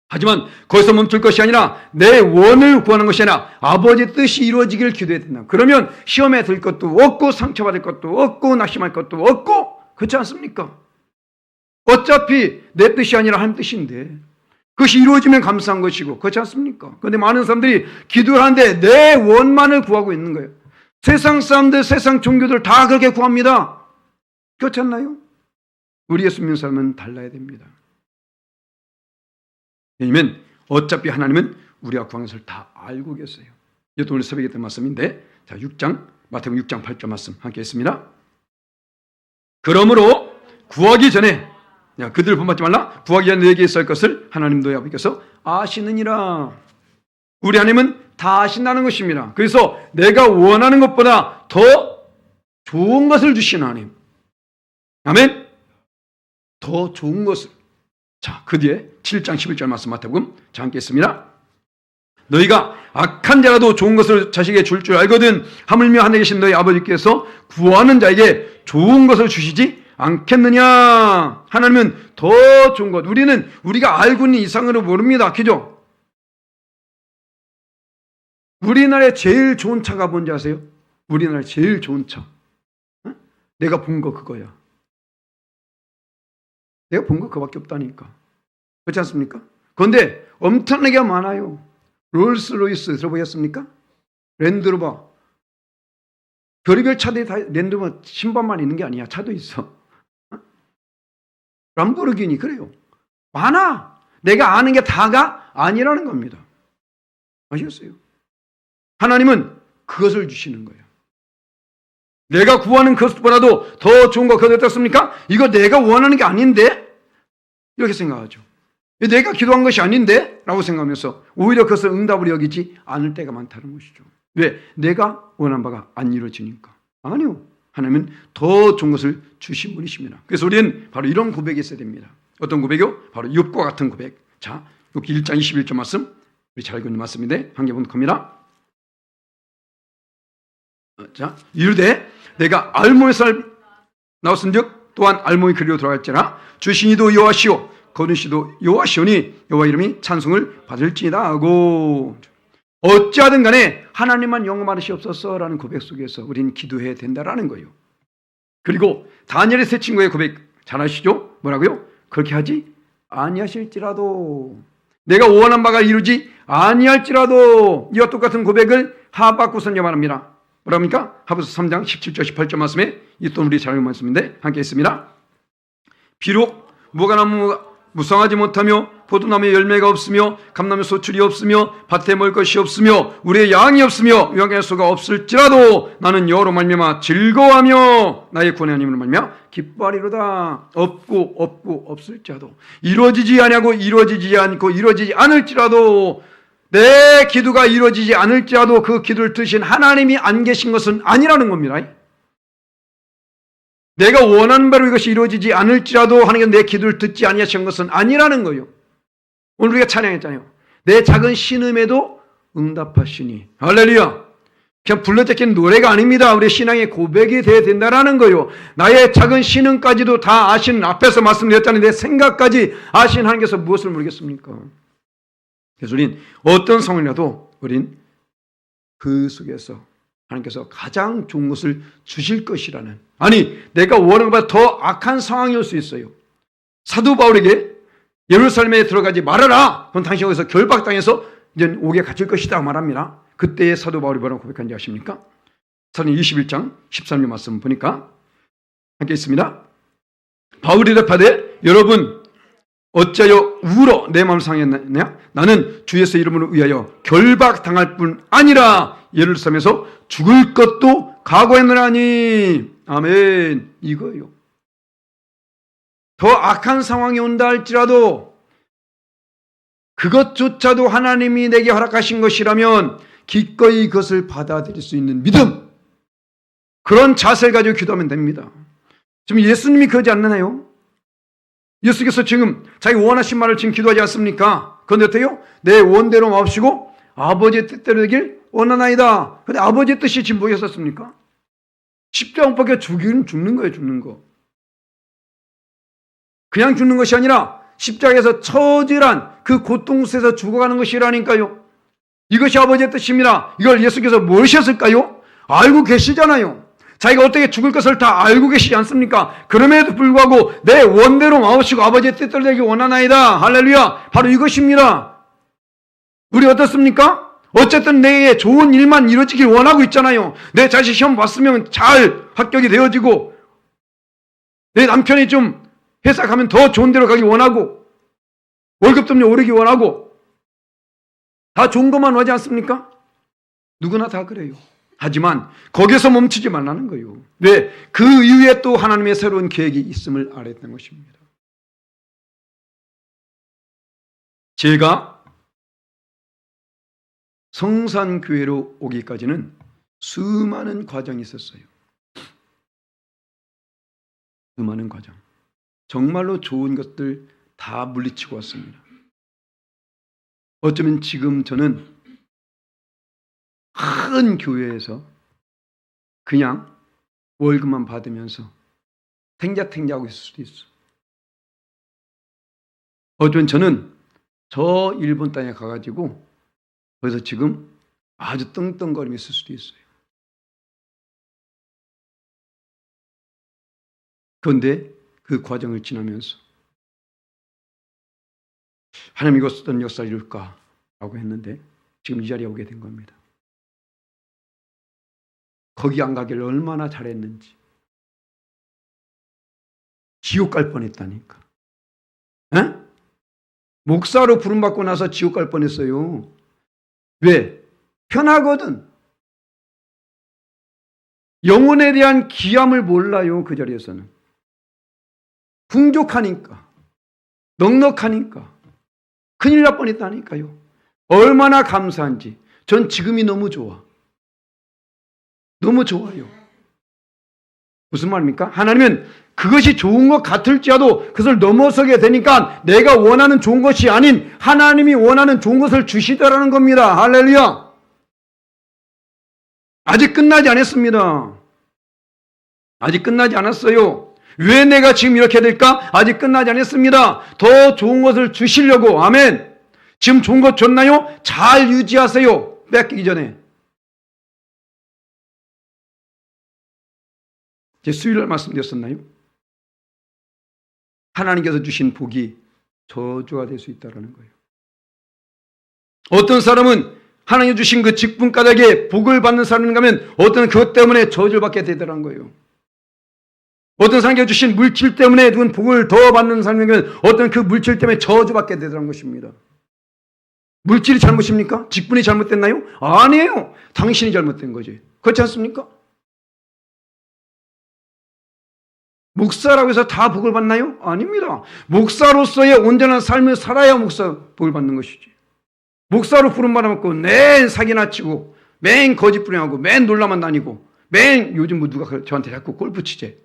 하지만 거기서 멈출 것이 아니라 내 원을 구하는 것이 아니라 아버지의 뜻이 이루어지기를 기도해야 된다. 그러면 시험에 들 것도 없고 상처받을 것도 없고 낙심할 것도 없고 그렇지 않습니까? 어차피 내 뜻이 아니라 하나님 뜻인데 그것이 이루어지면 감사한 것이고 그렇지 않습니까? 그런데 많은 사람들이 기도를 하는데 내 원만을 구하고 있는 거예요. 세상 사람들, 세상 종교들 다 그렇게 구합니다. 그렇지 않나요? 우리 예수 믿는 사람은 달라야 됩니다. 왜냐하면 어차피 하나님은 우리가 구하는 것을 다 알고 계세요. 이것도 오늘 새벽에 했던 말씀인데 자 6장 마태복음 6장 8절 말씀 함께 했습니다. 그러므로 구하기 전에 그들을 본받지 말라. 구하기 전에 너에게 있을 것을 하나님 너희 아버지께서 아시느니라. 우리 하나님은 다 아신다는 것입니다. 그래서 내가 원하는 것보다 더 좋은 것을 주시는 하나님. 아멘. 더 좋은 것을. 자, 그 뒤에 7장 11절 말씀 마태복음 자 함께 했습니다. 너희가 악한 자라도 좋은 것을 자식에게 줄 줄 알거든 하물며 하늘에 계신 너희 아버지께서 구하는 자에게 좋은 것을 주시지 않겠느냐. 하나님은 더 좋은 것. 우리는 우리가 알고 있는 이상으로 모릅니다. 그죠? 우리나라에 제일 좋은 차가 뭔지 아세요? 우리나라에 제일 좋은 차. 내가 본 거 그거야. 내가 본 거 그거밖에 없다니까. 그렇지 않습니까? 그런데 엄청나게 많아요. 롤스로이스 들어보셨습니까? 랜드로버. 별의별 차들이 다 랜드로버 신발만 있는 게 아니야. 차도 있어. 람보르기니 그래요. 많아. 내가 아는 게 다가 아니라는 겁니다. 아셨어요? 하나님은 그것을 주시는 거예요. 내가 구하는 것보다도 더 좋은 거 그거 어떻습니까? 이거 내가 원하는 게 아닌데? 이렇게 생각하죠. 내가 기도한 것이 아닌데? 라고 생각하면서 오히려 그것을 응답으로 여기지 않을 때가 많다는 것이죠. 왜? 내가 원한 바가 안 이루어지니까. 아니요. 하나님은 더 좋은 것을 주신 분이십니다. 그래서 우리는 바로 이런 고백이 있어야 됩니다. 어떤 고백이요? 바로 욥과 같은 고백. 자, 욥기 1장 21절 말씀. 우리 잘 읽는 말씀인데 한 개 보면 겁니다. 자, 이르되 내가 알모에서 나왔은즉 또한 알모의 그리로 돌아갈지라 주신이도 여호와시오 거두시도 여호와시오니 여호와 이름이 찬송을 받을지니라 하고 어찌하든 간에 하나님만 영험하시옵소서라는 고백 속에서 우리는 기도해야 된다라는 거예요. 그리고 다니엘의 세 친구의 고백 잘 아시죠? 뭐라고요? 그렇게 하지 아니하실지라도 내가 원한 바가 이루지 아니할지라도 이와 똑같은 고백을 하박국 선지자 말합니다. 뭐랍니까? 하브스 3장 17절 18절 말씀에 이 또 우리 잘 읽은 말씀인데 함께 있습니다. 비록 무화과나무 무성하지 못하며 포도나무에 열매가 없으며 감나무에 소출이 없으며 밭에 먹을 것이 없으며 우리의 양이 없으며 유황의 소가 없을지라도 나는 여호와로 말미암아 즐거워하며 나의 구원의 하나님으로 말미암아 기뻐하리로다. 없고 없을지라도 이루어지지 아니하고 이루어지지 않고 이루어지지 않을지라도 내 기도가 이루어지지 않을지라도 그 기도를 들으신 하나님이 안 계신 것은 아니라는 겁니다. 내가 원하는 바로 이것이 이루어지지 않을지라도 하나님께서 내 기도를 듣지 아니하신 것은 아니라는 거예요. 오늘 우리가 찬양했잖아요. 내 작은 신음에도 응답하시니. 할렐루야. 그냥 불러제끼는 노래가 아닙니다. 우리 신앙의 고백이 되어야 된다는 거예요. 나의 작은 신음까지도 다 아시는, 앞에서 말씀드렸잖아요. 내 생각까지 아시는 하나님께서 무엇을 모르겠습니까? 그래서 우린 어떤 상황이라도 우린 그 속에서 하나님께서 가장 좋은 것을 주실 것이라는, 아니 내가 원하는 것보다 더 악한 상황이 올 수 있어요. 사도 바울에게 예루살렘에 들어가지 말아라. 그럼 당신이 거기서 결박당해서 이제 옥에 갇힐 것이다 말합니다. 그때 사도 바울이 뭐라고 고백한지 아십니까? 사도행 21장 13절 말씀 보니까 함께 있습니다. 바울이 대답하되 여러분 어찌하여 울어 내 마음을 상했느냐? 나는 주 예수 이름으로 의하여 결박당할 뿐 아니라 예루살렘에서 죽을 것도 각오했느라니. 아멘. 이거예요. 더 악한 상황이 온다 할지라도 그것조차도 하나님이 내게 허락하신 것이라면 기꺼이 그것을 받아들일 수 있는 믿음, 그런 자세를 가지고 기도하면 됩니다. 지금 예수님이 그러지 않나요? 예수께서 지금 자기 원하신 말을 지금 기도하지 않습니까? 그런데 어때요? 내 원대로 마옵시고 아버지의 뜻대로 되길 원하나이다. 그런데 아버지의 뜻이 지금 뭐였었습니까? 십자가 못 박혀 죽는 거예요. 죽는 거. 그냥 죽는 것이 아니라 십자가에서 처절한 그 고통 속에서 죽어가는 것이라니까요. 이것이 아버지의 뜻입니다. 이걸 예수께서 모르셨을까요? 알고 계시잖아요. 자기가 어떻게 죽을 것을 다 알고 계시지 않습니까? 그럼에도 불구하고 내 원대로 마오시고 아버지의 뜻대로 되기 원하나이다. 할렐루야. 바로 이것입니다. 우리 어떻습니까? 어쨌든 내게 좋은 일만 이루어지길 원하고 있잖아요. 내 자식 시험 봤으면 잘 합격이 되어지고, 내 남편이 좀 회사 가면 더 좋은 데로 가기 원하고, 월급도 좀 오르기 원하고, 다 좋은 것만 원하지 않습니까? 누구나 다 그래요. 하지만 거기서 멈추지 말라는 거예요. 왜? 그 이후에 또 하나님의 새로운 계획이 있음을 알았던 것입니다. 제가 성산교회로 오기까지는 수많은 과정이 있었어요. 수많은 과정. 정말로 좋은 것들 다 물리치고 왔습니다. 어쩌면 지금 저는 큰 교회에서 그냥 월급만 받으면서 탱자탱자하고 있을 수도 있어. 어쩌면 저는 저 일본 땅에 가가지고 거기서 지금 아주 떵떵거리며 있을 수도 있어요. 그런데 그 과정을 지나면서 하나님 이거 어떤 역사를 이룰까 라고 했는데 지금 이 자리에 오게 된 겁니다. 거기 안 가길 얼마나 잘했는지. 지옥 갈 뻔했다니까. 에? 목사로 부름받고 나서 지옥 갈 뻔했어요. 왜? 편하거든. 영혼에 대한 귀함을 몰라요. 그 자리에서는. 풍족하니까, 넉넉하니까, 큰일 날 뻔했다니까요. 얼마나 감사한지. 전 지금이 너무 좋아. 너무 좋아요. 무슨 말입니까? 하나님은 그것이 좋은 것 같을지라도 그것을 넘어서게 되니까 내가 원하는 좋은 것이 아닌 하나님이 원하는 좋은 것을 주시더라는 겁니다. 할렐루야. 아직 끝나지 않았습니다. 아직 끝나지 않았어요. 왜 내가 지금 이렇게 될까? 아직 끝나지 않았습니다. 더 좋은 것을 주시려고. 아멘. 지금 좋은 것 줬나요? 잘 유지하세요. 뺏기기 전에. 제 수요일날 말씀드렸었나요? 하나님께서 주신 복이 저주가 될 수 있다는 거예요. 어떤 사람은 하나님 주신 그 직분 까닭에 복을 받는 사람인가 하면 어떤 그것 때문에 저주를 받게 되더라는 거예요. 어떤 사람에게 주신 물질 때문에 누군 복을 더 받는 사람이면 어떤 그 물질 때문에 저주받게 되더라는 것입니다. 물질이 잘못입니까? 직분이 잘못됐나요? 아니에요. 당신이 잘못된 거지. 그렇지 않습니까? 목사라고 해서 다 복을 받나요? 아닙니다. 목사로서의 온전한 삶을 살아야 목사 복을 받는 것이지. 목사로 부름 받아먹고 맨 사기나 치고 맨 거짓 부림하고 맨 놀라만 다니고 맨 요즘 뭐 누가 저한테 자꾸 골프 치재.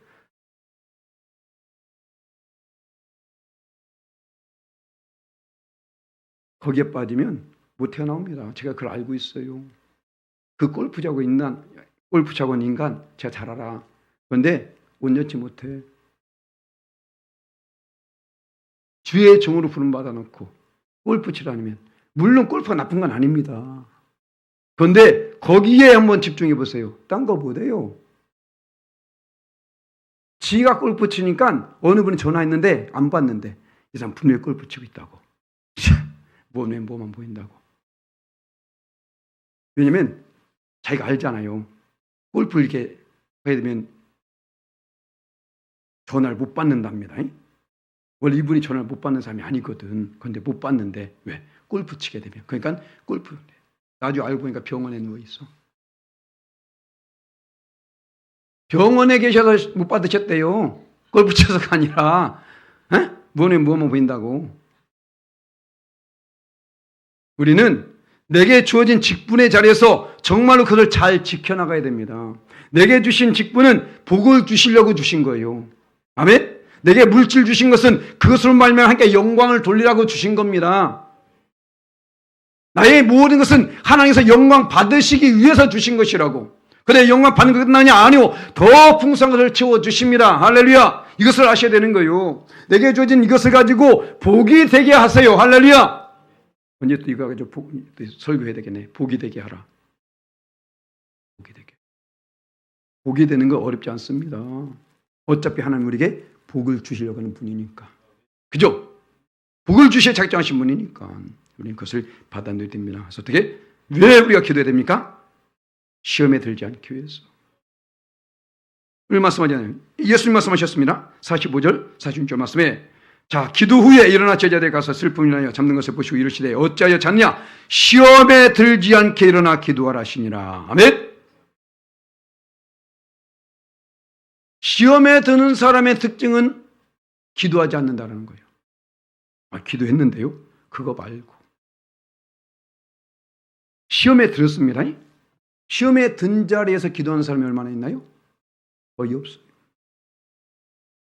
거기에 빠지면 못 태어나옵니다. 제가 그걸 알고 있어요. 그 골프 차고 있는 인간 제가 잘 알아. 그런데 온전치 못해. 주의 종으로 부름받아 놓고 골프 치라면 물론 골프가 나쁜 건 아닙니다. 그런데 거기에 한번 집중해 보세요. 딴 거 못해요. 지가 골프 치니까 어느 분이 전화했는데 안 받는데 이 사람 분명히 골프 치고 있다고. 뭐만 보인다고. 왜냐면 자기가 알잖아요. 골프를 이렇게 하게 되면 전화를 못 받는답니다. 원래 이분이 전화를 못 받는 사람이 아니거든. 그런데 못 받는데 왜? 골프 치게 되면. 그러니까 골프. 나중에 알고 보니까 병원에 누워 있어. 병원에 계셔서 못 받으셨대요. 골프 쳐서가 아니라 뭐만 보인다고. 우리는 내게 주어진 직분의 자리에서 정말로 그걸 잘 지켜나가야 됩니다. 내게 주신 직분은 복을 주시려고 주신 거예요. 아멘? 내게 물질 주신 것은 그것으로 말미암아 하나님께 영광을 돌리라고 주신 겁니다. 나의 모든 것은 하나님께서 영광 받으시기 위해서 주신 것이라고. 그래 영광 받는 거 끝나냐? 아니요. 더 풍성한 것을 채워주십니다. 할렐루야. 이것을 아셔야 되는 거예요. 내게 주어진 이것을 가지고 복이 되게 하세요. 할렐루야. 언제 또 이거 가지고 설교해야 되겠네. 복이 되게 하라. 복이 되게. 복이 되는 거 어렵지 않습니다. 어차피 하나님 우리에게 복을 주시려고 하는 분이니까. 그죠? 복을 주시에 작정하신 분이니까 우리는 그것을 받아들여야 됩니다. 그래서 어떻게? 왜 우리가 기도해야 됩니까? 시험에 들지 않기 위해서. 왜 말씀하잖아요. 예수님 말씀하셨습니다. 45절, 46절 말씀에 자, 기도 후에 일어나 제자들에 가서 슬픔을 하여 잠든 것을 보시고 이르시되 어찌하여 잤냐? 시험에 들지 않게 일어나 기도하라 하시니라. 아멘. 시험에 드는 사람의 특징은 기도하지 않는다는 거예요. 기도했는데요? 그거 말고. 시험에 들었습니다. 시험에 든 자리에서 기도하는 사람이 얼마나 있나요? 거의 없어요.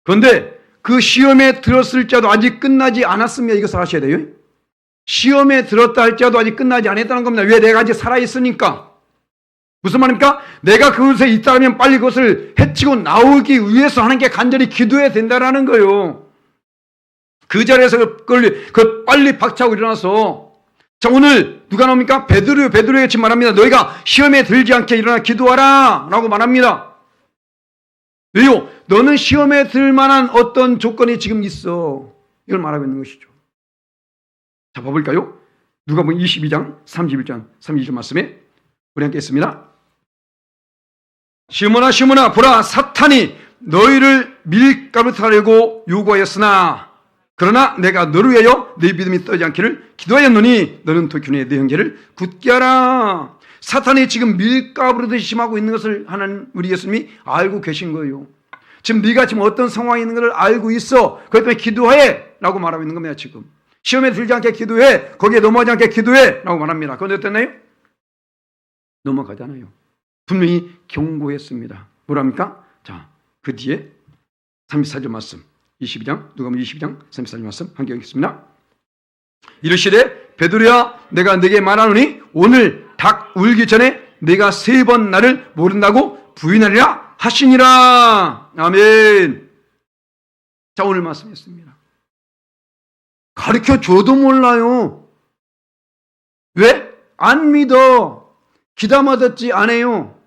그런데 그 시험에 들었을지라도 아직 끝나지 않았으면 이것을 하셔야 돼요. 시험에 들었다 할지라도 아직 끝나지 않았다는 겁니다. 왜? 내가 아직 살아있으니까. 무슨 말입니까? 내가 그것에 있다면 빨리 그것을 해치고 나오기 위해서 하나님께 간절히 기도해야 된다는 거예요. 그 자리에서 그걸 빨리 박차고 일어나서 자 오늘 누가 나옵니까? 베드로에게 지금 말합니다. 너희가 시험에 들지 않게 일어나 기도하라 라고 말합니다. 왜요? 너는 시험에 들 만한 어떤 조건이 지금 있어. 이걸 말하고 있는 것이죠. 자, 봐볼까요? 누가복음 22장 31장 32절 말씀에 우리 함께 있습니다. 시몬아 보라 사탄이 너희를 밀가루 타려고 요구하였으나 그러나 내가 너를 위하여 네 믿음이 떠지 않기를 기도하였노니 너는 도쿄에 네 형제를 굳게 하라. 사탄이 지금 밀가루를 심하고 있는 것을 하나님 우리 예수님이 알고 계신 거예요. 지금 네가 지금 어떤 상황에 있는 것을 알고 있어. 그렇기 때문에 기도해 라고 말하고 있는 겁니다. 지금 시험에 들지 않게 기도해. 거기에 넘어가지 않게 기도해 라고 말합니다. 그런데 어땠나요? 넘어가잖아요. 분명히 경고했습니다. 뭐랍니까? 자, 그 뒤에 34절 말씀 22장 누가복음 22장 34절 말씀 함께 읽겠습니다. 이르시되 베드로야 내가 네게 말하노니 오늘 닭 울기 전에 네가 3번 나를 모른다고 부인하리라 하시니라. 아멘. 자, 오늘 말씀했습니다. 가르쳐 줘도 몰라요. 왜? 안 믿어. 귀담아 듣지 않아요.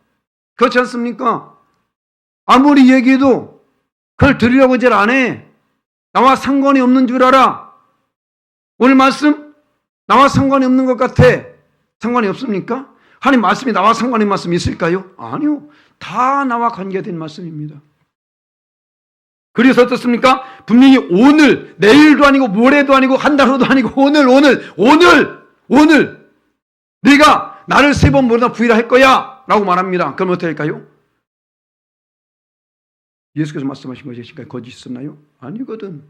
그렇지 않습니까? 아무리 얘기해도 그걸 들으려고 잘 안 해. 나와 상관이 없는 줄 알아. 오늘 말씀 나와 상관이 없는 것 같아. 상관이 없습니까? 하나님 말씀이 나와 상관의 말씀이 있을까요? 아니요. 다 나와 관계된 말씀입니다. 그래서 어떻습니까? 분명히 오늘, 내일도 아니고 모레도 아니고 한 달 후도 아니고 오늘 네가 나를 3번 모르다 부인할 거야 라고 말합니다. 그럼 어떻게 할까요? 예수께서 말씀하신 것이 지금까지 거짓이 있었나요? 아니거든.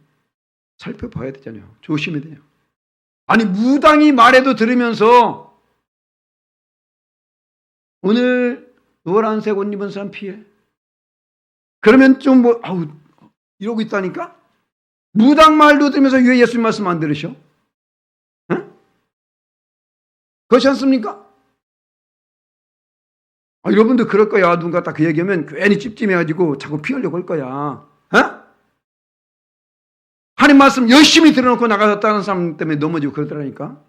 살펴봐야 되잖아요. 조심해야 돼요. 아니 무당이 말해도 들으면서 오늘 노란색 옷 입은 사람 피해. 그러면 좀 이러고 있다니까? 무당 말도 들으면서 왜 예수님 말씀 안 들으셔? 응? 그렇지 않습니까? 여러분도 그럴 거야. 누군가 딱 그 얘기하면 괜히 찝찝해가지고 자꾸 피하려고 할 거야. 어? 하나님 말씀 열심히 들어놓고 나가셨다는 사람 때문에 넘어지고 그러더라니까.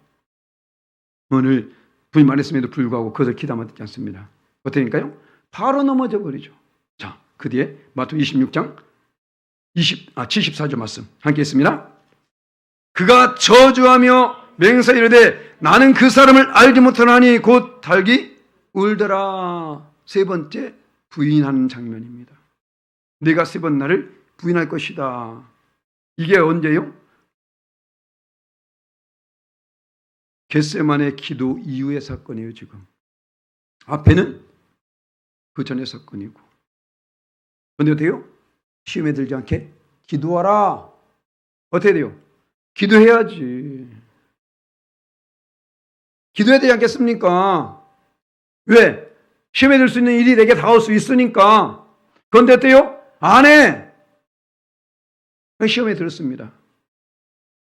오늘 부인 말했음에도 불구하고 그것을 기다만 듣지 않습니다. 어떻게 될까요? 바로 넘어져 버리죠. 자, 그 뒤에 마태복음 26장 74절 말씀 함께 했습니다. 그가 저주하며 맹세하여 이르되 나는 그 사람을 알지 못하나니 곧 닭이 울더라. 3번째 부인하는 장면입니다. 네가 3번 나를 부인할 것이다. 이게 언제요? 겟세마네 기도 이후의 사건이에요. 지금 앞에는 그 전의 사건이고. 그런데 어때요? 시험에 들지 않게 기도하라. 어떻게 돼요? 기도해야지. 기도해야 되지 않겠습니까? 왜? 시험에 들 수 있는 일이 내게 다가올 수 있으니까. 그런데 어때요? 안 해. 시험에 들었습니다.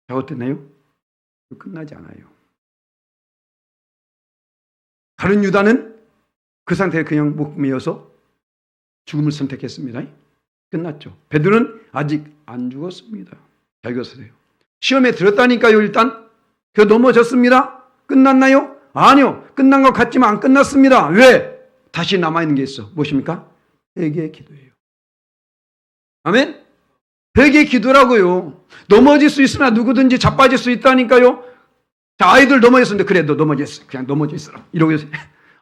잘못됐나요? 끝나지 않아요. 다른 유다는 그 상태에 그냥 목 메어서 죽음을 선택했습니다. 끝났죠. 베드로는 아직 안 죽었습니다. 잘 기억하세요. 시험에 들었다니까요. 일단 그 넘어졌습니다. 끝났나요? 아니요. 끝난 것 같지만 안 끝났습니다. 왜? 다시 남아있는 게 있어. 무엇입니까? 회개의 기도예요. 아멘? 회개의 기도라고요. 넘어질 수 있으나 누구든지 자빠질 수 있다니까요. 자, 아이들 넘어졌는데 그래 너 넘어졌어. 그냥 넘어져 있어라. 이러고 있어요.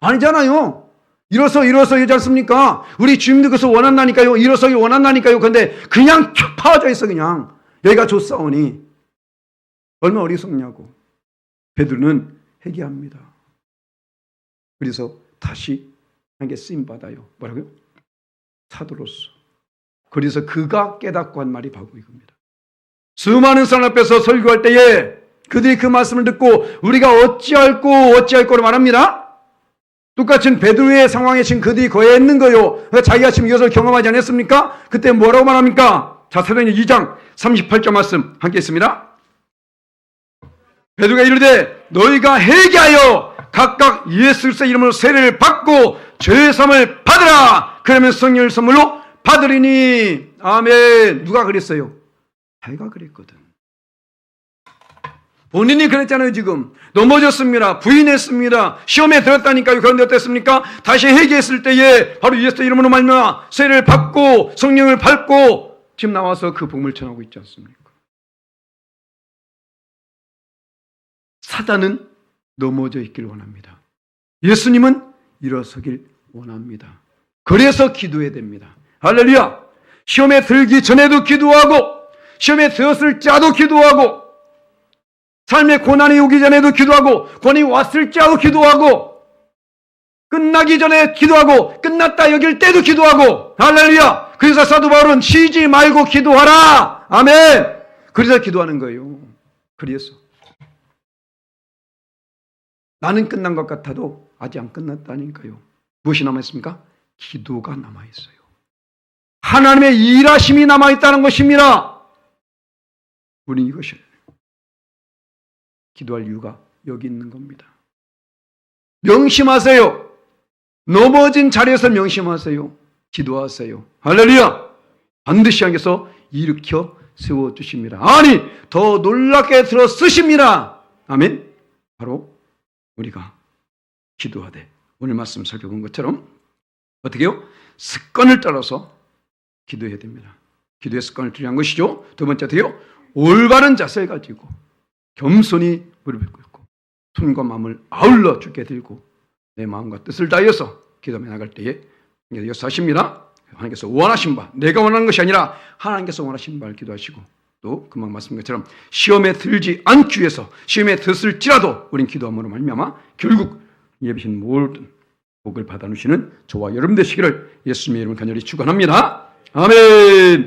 아니잖아요. 일어서 이러지 않습니까? 우리 주님도 그것을 원한다니까요. 일어서기 원한다니까요. 그런데 그냥 파져 있어. 그냥 여기가 좋사오니 얼마나 어리석냐고. 베드로는 회개합니다. 그래서 다시 하나님께 쓰임받아요. 뭐라고요? 사도로서. 그래서 그가 깨닫고 한 말이 바로 이겁니다. 수많은 사람 앞에서 설교할 때에 그들이 그 말씀을 듣고 우리가 어찌할 거로 말합니다. 똑같은 베드로의 상황에 지금 그들이 거해 있는 거요. 자기가 지금 이것을 경험하지 않았습니까? 그때 뭐라고 말합니까? 자, 사도행전 2장 38절 말씀 함께 있습니다. 베드로가 이르되 너희가 회개하여 각각 예수 그리스도의 이름으로 세례를 받고 죄사함을 받으라. 그러면 성령을 선물로 받으리니. 아멘. 누가 그랬어요? 자기가 그랬거든. 본인이 그랬잖아요. 지금 넘어졌습니다. 부인했습니다. 시험에 들었다니까요. 그런데 어땠습니까? 다시 회개했을 때에 바로 예수 이름으로 말미암아 세례를 받고 성령을 받고 지금 나와서 그 복음을 전하고 있지 않습니까? 사단은 넘어져 있길 원합니다. 예수님은 일어서길 원합니다. 그래서 기도해야 됩니다. 할렐루야. 시험에 들기 전에도 기도하고 시험에 들었을 자도 기도하고 삶의 고난이 오기 전에도 기도하고 고난이 왔을 때도 기도하고 끝나기 전에 기도하고 끝났다 여길 때도 기도하고. 할렐루야. 그래서 사도 바울은 쉬지 말고 기도하라. 아멘. 그래서 기도하는 거예요. 그래서 나는 끝난 것 같아도 아직 안 끝났다니까요. 무엇이 남아있습니까? 기도가 남아있어요. 하나님의 일하심이 남아있다는 것입니다. 우리는 이것이 기도할 이유가 여기 있는 겁니다. 명심하세요. 넘어진 자리에서 명심하세요. 기도하세요. 할렐루야. 반드시 하나님께서 일으켜 세워주십니다. 아니 더 놀랍게 들어 쓰십니다. 아멘. 바로 우리가 기도하되 오늘 말씀 살펴본 것처럼 어떻게 해요? 습관을 따라서 기도해야 됩니다. 기도의 습관을 들이한 것이죠. 두 번째 어떻게 해요? 올바른 자세를 가지고 겸손히 무릎을 꿇고 손과 마음을 아울러 주께 들고 내 마음과 뜻을 다하여서 기도해 나갈 때에 역사하십니다. 하나님께서 원하신 바, 내가 원하는 것이 아니라 하나님께서 원하신 바를 기도하시고 또 금방 말씀드린 것처럼 시험에 들지 않기 위해서 시험에 들을지라도 우린 기도함으로 말미암아 결국 예비신 모든 복을 받아누시는 저와 여러분 되시기를 예수님의 이름으로 간절히 축원합니다. 아멘.